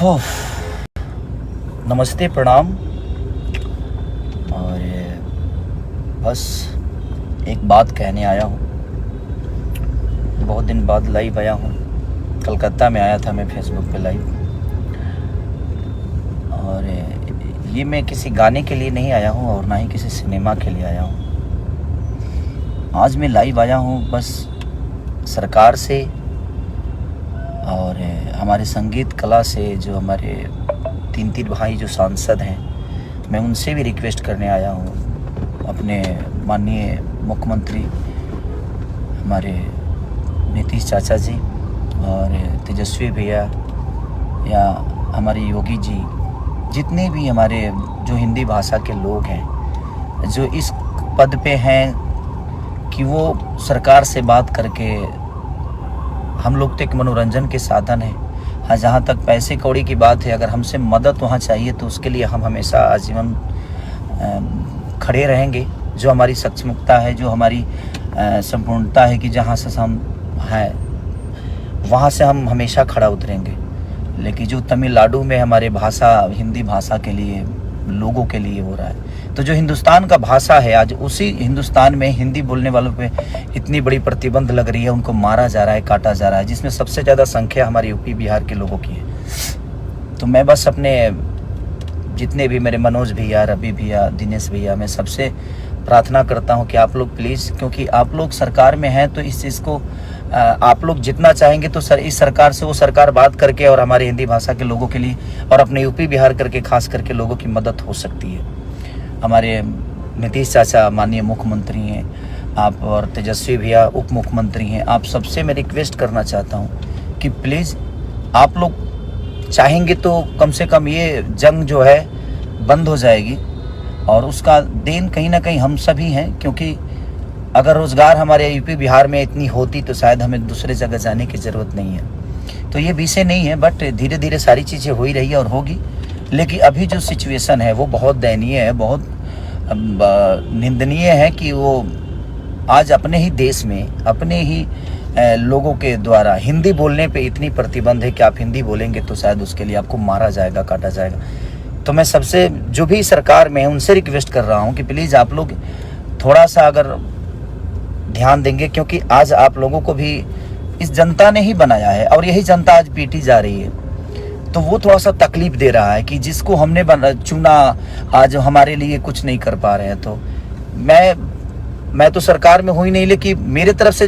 हो, नमस्ते, प्रणाम। और बस एक बात कहने आया हूँ। बहुत दिन बाद लाइव आया हूँ। कलकत्ता में आया था मैं फेसबुक पे लाइव। और ये मैं किसी गाने के लिए नहीं आया हूँ और ना ही किसी सिनेमा के लिए आया हूँ। आज मैं लाइव आया हूँ बस सरकार से और हमारे संगीत कला से, जो हमारे तीन भाई जो सांसद हैं, मैं उनसे भी रिक्वेस्ट करने आया हूँ। अपने माननीय मुख्यमंत्री हमारे नीतीश चाचा जी और तेजस्वी भैया या हमारे योगी जी, जितने भी हमारे जो हिंदी भाषा के लोग हैं, जो इस पद पे हैं कि वो सरकार से बात करके, हम लोग तो एक मनोरंजन के साधन है। हाँ, जहाँ तक पैसे कौड़ी की बात है, अगर हमसे मदद वहाँ चाहिए तो उसके लिए हम हमेशा आजीवन खड़े रहेंगे। जो हमारी सक्षमता है, जो हमारी संपूर्णता है कि जहाँ से हम हैं वहाँ से हम हमेशा खड़ा उतरेंगे। लेकिन जो तमिलनाडु में हमारे भाषा, हिंदी भाषा के लिए, लोगों के लिए हो रहा है, तो जो हिंदुस्तान का भाषा है, आज उसी हिंदुस्तान में हिंदी बोलने वालों पे इतनी बड़ी प्रतिबंध लग रही है, उनको मारा जा रहा है, काटा जा रहा है, जिसमें सबसे ज़्यादा संख्या हमारे यूपी बिहार के लोगों की है। तो मैं बस अपने जितने भी मेरे मनोज भैया, रवि भैया, दिनेश भैया, मैं सबसे प्रार्थना करता हूं कि आप लोग प्लीज़, क्योंकि आप लोग सरकार में हैं, तो इस चीज़ को आप लोग जितना चाहेंगे तो इस सरकार से वो सरकार बात करके और हमारे हिंदी भाषा के लोगों के लिए और अपने यूपी बिहार करके खास करके लोगों की मदद हो सकती है। हमारे नीतीश चाचा माननीय मुख्यमंत्री हैं, आप और तेजस्वी भैया उप मुख्यमंत्री हैं, आप सबसे मैं रिक्वेस्ट करना चाहता हूं कि प्लीज़ आप लोग चाहेंगे तो कम से कम ये जंग जो है बंद हो जाएगी। और उसका देन कहीं ना कहीं हम सभी हैं, क्योंकि अगर रोज़गार हमारे यूपी बिहार में इतनी होती तो शायद हमें दूसरे जगह जाने की ज़रूरत नहीं है। तो ये विषय नहीं है, बट धीरे धीरे सारी चीज़ें हो ही रही है और होगी। लेकिन अभी जो सिचुएशन है वो बहुत दयनीय है, बहुत निंदनीय है कि वो आज अपने ही देश में, अपने ही लोगों के द्वारा हिंदी बोलने पे इतनी प्रतिबंध है कि आप हिंदी बोलेंगे तो शायद उसके लिए आपको मारा जाएगा, काटा जाएगा। तो मैं सबसे, जो भी सरकार में है, उनसे रिक्वेस्ट कर रहा हूँ कि प्लीज़ आप लोग थोड़ा सा अगर ध्यान देंगे, क्योंकि आज आप लोगों को भी इस जनता ने ही बनाया है और यही जनता आज पीटी जा रही है। तो वो थोड़ा सा तकलीफ दे रहा है कि जिसको हमने चुना आज हमारे लिए कुछ नहीं कर पा रहे हैं। तो मैं तो सरकार में हुई नहीं, लेकिन मेरे तरफ से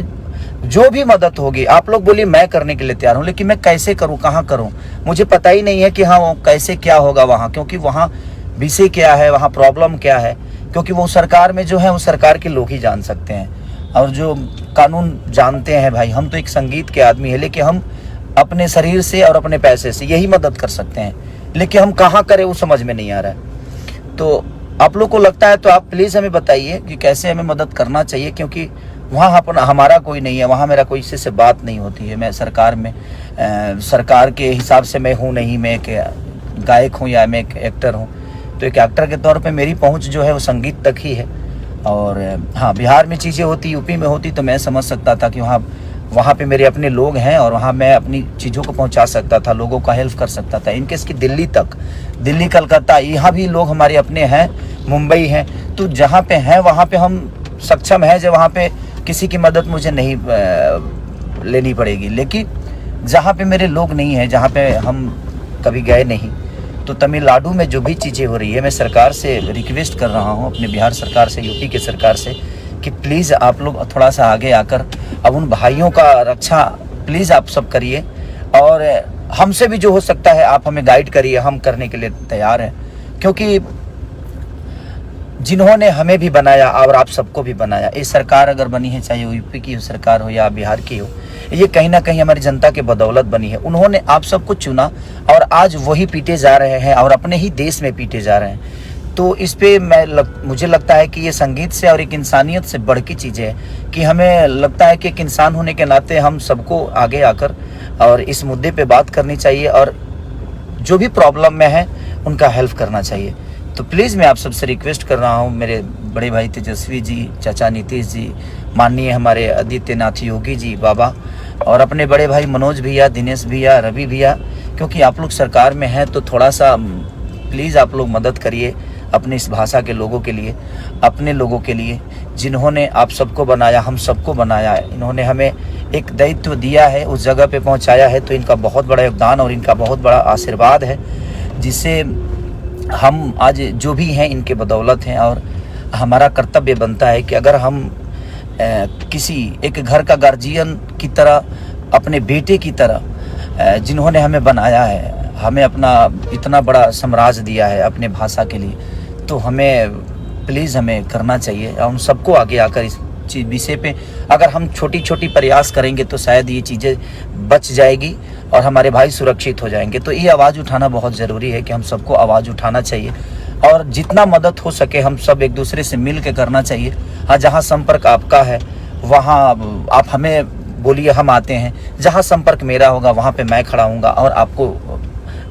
जो भी मदद होगी, आप लोग बोलिए, मैं करने के लिए तैयार हूँ। लेकिन मैं कैसे करूँ, कहाँ करूँ, मुझे पता ही नहीं है कि हाँ कैसे क्या होगा वहाँ, क्योंकि वहाँ विषय क्या है, वहाँ प्रॉब्लम क्या है, क्योंकि वो सरकार में जो है वो सरकार के लोग ही जान सकते हैं और जो कानून जानते हैं। भाई, हम तो एक संगीत के आदमी है, लेकिन हम अपने शरीर से और अपने पैसे से यही मदद कर सकते हैं, लेकिन हम कहाँ करें वो समझ में नहीं आ रहा है। तो आप लोग को लगता है तो आप प्लीज़ हमें बताइए कि कैसे हमें मदद करना चाहिए, क्योंकि वहाँ हमारा कोई नहीं है, वहाँ मेरा कोई किसी से बात नहीं होती है। मैं सरकार में सरकार के हिसाब से मैं हूँ नहीं, मैं एक गायक हूँ या मैं एक एक्टर हूँ। तो एक एक्टर के तौर पे मेरी पहुँच जो है वो संगीत तक ही है। और हाँ, बिहार में चीज़ें होती, यूपी में होती तो मैं समझ सकता था कि वहाँ पे मेरे अपने लोग हैं और वहाँ मैं अपनी चीज़ों को पहुँचा सकता था, लोगों का हेल्प कर सकता था। इनकेस की दिल्ली तक, दिल्ली, कलकत्ता, यहाँ भी लोग हमारे अपने हैं, मुंबई हैं, तो जहाँ पे हैं वहाँ पे हम सक्षम हैं, जो वहाँ पे किसी की मदद मुझे नहीं लेनी पड़ेगी। लेकिन जहाँ पे मेरे लोग नहीं हैं, जहाँ पे हम कभी गए नहीं, तो तमिलनाडु में जो भी चीज़ें हो रही है, मैं सरकार से रिक्वेस्ट कर रहा हूँ, अपने बिहार सरकार से, यूपी के सरकार से, कि प्लीज़ आप लोग थोड़ा सा आगे आकर अब उन भाइयों का रक्षा प्लीज़ आप सब करिए। और हमसे भी जो हो सकता है आप हमें गाइड करिए, हम करने के लिए तैयार हैं, क्योंकि जिन्होंने हमें भी बनाया और आप सबको भी बनाया, ये सरकार अगर बनी है, चाहे यूपी की सरकार हो या बिहार की हो, ये कहीं ना कहीं हमारी जनता के बदौलत बनी है। उन्होंने आप सबको चुना और आज वही पीटे जा रहे हैं और अपने ही देश में पीटे जा रहे हैं। तो इस पे मुझे लगता है कि ये संगीत से और एक इंसानियत से बढ़ की चीज़ है कि हमें लगता है कि एक इंसान होने के नाते हम सबको आगे आकर और इस मुद्दे पे बात करनी चाहिए और जो भी प्रॉब्लम में है उनका हेल्प करना चाहिए। तो प्लीज़ मैं आप सबसे रिक्वेस्ट कर रहा हूँ, मेरे बड़े भाई तेजस्वी जी, चाचा नीतीश जी, माननीय हमारे आदित्यनाथ योगी जी बाबा, और अपने बड़े भाई मनोज भैया, दिनेश भैया, रवि भैया, क्योंकि आप लोग सरकार में हैं तो थोड़ा सा प्लीज़ आप लोग मदद करिए अपनी इस भाषा के लोगों के लिए, अपने लोगों के लिए जिन्होंने आप सबको बनाया, हम सबको बनाया है। इन्होंने हमें एक दायित्व दिया है, उस जगह पे पहुंचाया है, तो इनका बहुत बड़ा योगदान और इनका बहुत बड़ा आशीर्वाद है, जिससे हम आज जो भी हैं इनके बदौलत हैं। और हमारा कर्तव्य बनता है कि अगर हम किसी एक घर का गार्जियन की तरह, अपने बेटे की तरह जिन्होंने हमें बनाया है, हमें अपना इतना बड़ा साम्राज्य दिया है अपने भाषा के लिए, तो हमें प्लीज़ हमें करना चाहिए। और हम सबको आगे आकर इस चीज़ विषय पे अगर हम छोटी छोटी प्रयास करेंगे तो शायद ये चीज़ें बच जाएगी और हमारे भाई सुरक्षित हो जाएंगे। तो ये आवाज़ उठाना बहुत ज़रूरी है कि हम सबको आवाज़ उठाना चाहिए और जितना मदद हो सके हम सब एक दूसरे से मिल के करना चाहिए। हाँ, जहाँ संपर्क आपका है वहाँ आप हमें बोलिए, हम आते हैं। जहाँ संपर्क मेरा होगा वहाँ पे मैं खड़ा हूँगा और आपको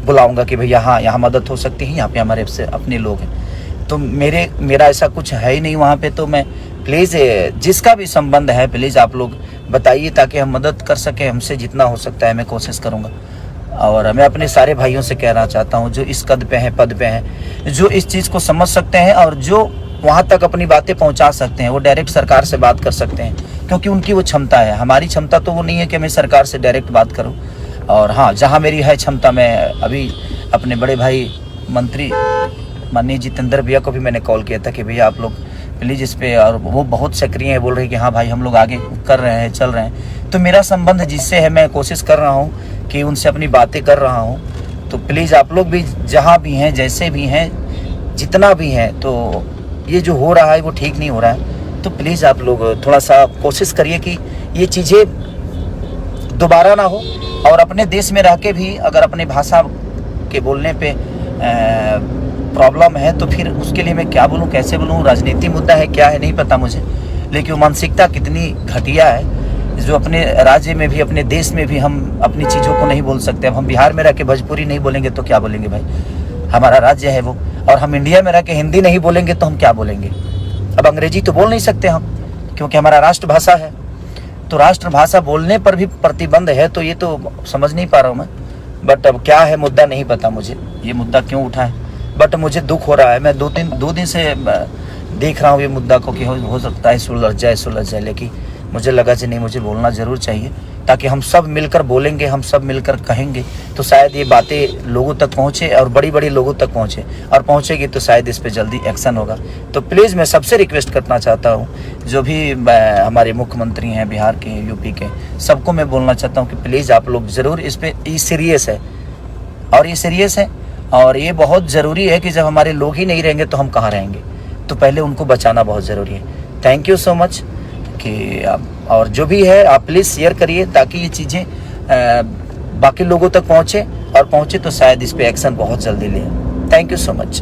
बुलाऊंगा कि भैया हाँ, यहाँ मदद हो सकती है, यहाँ पे हमारे से अपने लोग हैं। तो मेरा ऐसा कुछ है ही नहीं वहाँ पे। तो मैं प्लीज़ जिसका भी संबंध है प्लीज़ आप लोग बताइए ताकि हम मदद कर सकें। हमसे जितना हो सकता है मैं कोशिश करूँगा। और मैं अपने सारे भाइयों से कहना चाहता हूँ जो इस कद पे हैं, पद पे हैं, जो इस चीज़ को समझ सकते हैं और जो वहाँ तक अपनी बातें पहुँचा सकते हैं, वो डायरेक्ट सरकार से बात कर सकते हैं, क्योंकि उनकी वो क्षमता है। हमारी क्षमता तो वो नहीं है कि मैं सरकार से डायरेक्ट बात करूँ। और हाँ, जहाँ मेरी है क्षमता, मैं अभी अपने बड़े भाई मंत्री माननीय जितेंद्र भैया को भी मैंने कॉल किया था कि भैया आप लोग प्लीज़ इस पे, और वो बहुत सक्रिय है, बोल रहे हैं कि हाँ भाई हम लोग आगे कर रहे हैं, चल रहे हैं। तो मेरा संबंध जिससे है मैं कोशिश कर रहा हूँ कि उनसे अपनी बातें कर रहा हूँ। तो प्लीज़ आप लोग भी जहाँ भी हैं, जैसे भी हैं, जितना भी हैं, तो ये जो हो रहा है वो ठीक नहीं हो रहा है। तो प्लीज़ आप लोग थोड़ा सा कोशिश करिए कि ये चीज़ें दोबारा ना हो। और अपने देश में रह के भी अगर अपनी भाषा के बोलने पे प्रॉब्लम है तो फिर उसके लिए मैं क्या बोलूँ, कैसे बोलूँ, राजनीति मुद्दा है क्या है नहीं पता मुझे, लेकिन मानसिकता कितनी घटिया है जो अपने राज्य में भी, अपने देश में भी हम अपनी चीज़ों को नहीं बोल सकते। अब हम बिहार में रह के भोजपुरी नहीं बोलेंगे तो क्या बोलेंगे भाई, हमारा राज्य है वो। और हम इंडिया में रह के हिंदी नहीं बोलेंगे तो हम क्या बोलेंगे। अब अंग्रेजी तो बोल नहीं सकते हम क्योंकि हमारा राष्ट्रभाषा है। तो राष्ट्रभाषा बोलने पर भी प्रतिबंध है, तो ये तो समझ नहीं पा रहा हूँ मैं। बट अब क्या है मुद्दा नहीं पता मुझे, ये मुद्दा क्यों उठा है, बट मुझे दुख हो रहा है। मैं दो दिन से देख रहा हूँ ये मुद्दा को कि हो सकता है सुलझ जाए, लेकिन मुझे लगा कि नहीं, मुझे बोलना ज़रूर चाहिए ताकि हम सब मिलकर बोलेंगे, हम सब मिलकर कहेंगे तो शायद ये बातें लोगों तक पहुँचे और बड़ी लोगों तक पहुँचे, और पहुँचेगी तो शायद इस पर जल्दी एक्शन होगा। तो प्लीज़ मैं सबसे रिक्वेस्ट करना चाहता हूँ, जो भी हमारे मुख्यमंत्री हैं बिहार के, यूपी के, सबको मैं बोलना चाहता हूँ कि प्लीज़ आप लोग ज़रूर इस पर, ये सीरियस है और ये सीरियस है और ये बहुत ज़रूरी है कि जब हमारे लोग ही नहीं रहेंगे तो हम कहाँ रहेंगे। तो पहले उनको बचाना बहुत ज़रूरी है। थैंक यू सो मच कि आप, और जो भी है आप प्लीज़ शेयर करिए ताकि ये चीज़ें बाकी लोगों तक पहुँचे, और पहुँचे तो शायद इस पे एक्शन बहुत जल्दी लें। Thank you so much.